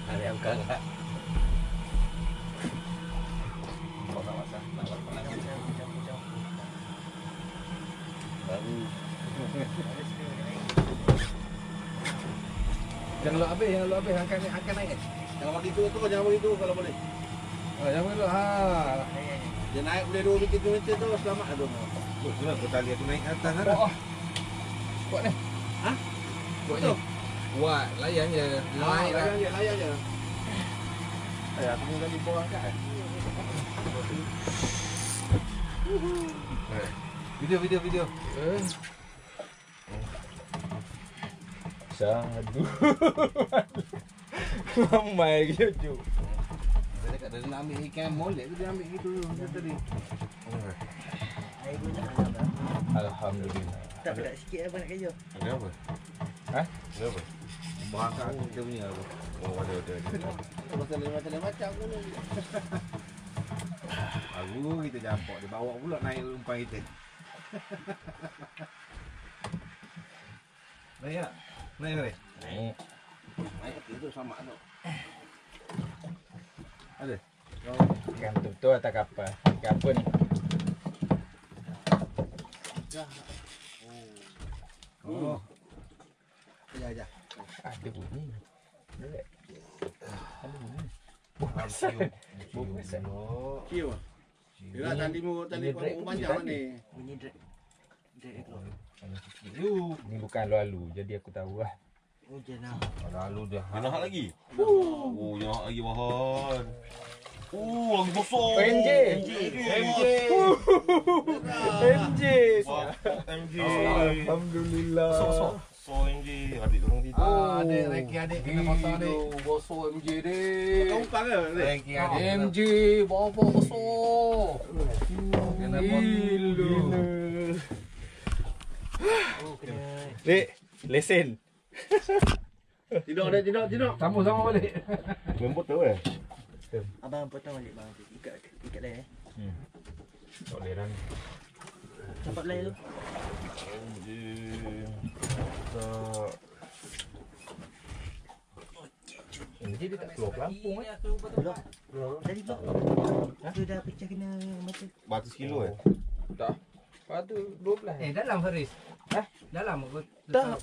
Ada yang bukan tak? Kau tak masak? Tak masak. Baru. Jangan lu habis, angkat naik. Jangan bagi tu, jangan bagi tu kalau boleh. Jangan bagi tu. Dia naik boleh 2 meter tu, selamat tu. Oh, kenapa tali aku naik atas kan? Kuat ni. Ha? Kuat ni. Kuat, layan je. Naik lah. Layan je. Aku ni tadi bawah kan? Video. Sadu. Ramai dia tu. Dia cakap dia nak ambil ikan molek tu, dia ambil gitu tadi. Air pun nak ada. Alhamdulillah. Tak sikit apa nak kerja. Ada apa? Ha? Ada apa? Bahasa kita punya apa? Oh, ada. Macam-macam pun ni. Baru kita jampak, dia bawa pula naik umpan kita. Naik tak? Naik tak? Naik kecil tu sama tu. Ada? Ikan betul atas kapal. Ikan apa ni? Oh. Ya. Ada bunyi. Ada bunyi. Bukan. Kio. Dia tadi mu panjang ni. Bunyi drag keluar. Ni bukan lalu, jadi aku tahu lah. Oh jenah. Lalu dah. Dia nak lagi? Oh, dia nak lagi bahan. Lagi besar. MJ. MJ. Alhamdulillah. So MJ, adik orang tidur. Adik kena patah ni. Bosor MJ ni. Kau umpan ke? Lagi adik. MJ, bawa bosor. Kena patah. Oh kena. Dek, lesen. Tidur. Sama balik. Lembut tu eh? Abang potong balik bang. Ikat lain Tak boleh ran. Cepat lain tu. MJ. MJ dia tak keluar pelampung eh. Tadi tu. Tu dah pecah kena mata. Batu sekilo eh? Tak. Lepas tu 12. Dalam Faris. Dalam aku. Tak.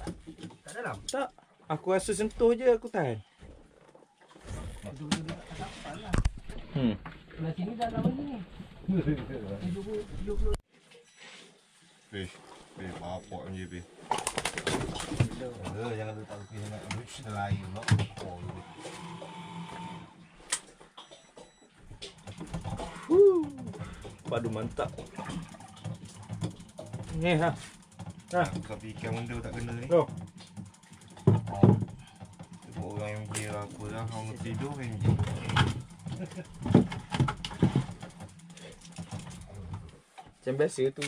Tak dalam. Tak. Aku rasa sentuh je aku tahan. Belah sini dalam lagi ni. Fish. Apa MJ pi? Jangan letak lebih nak lain pula. Padu mantap. Ni ha. Kau fikir benda tak kena ni. Oh. Sebab orang MJ lah apa dah. Orang tidur MJ. Macam biasa tu.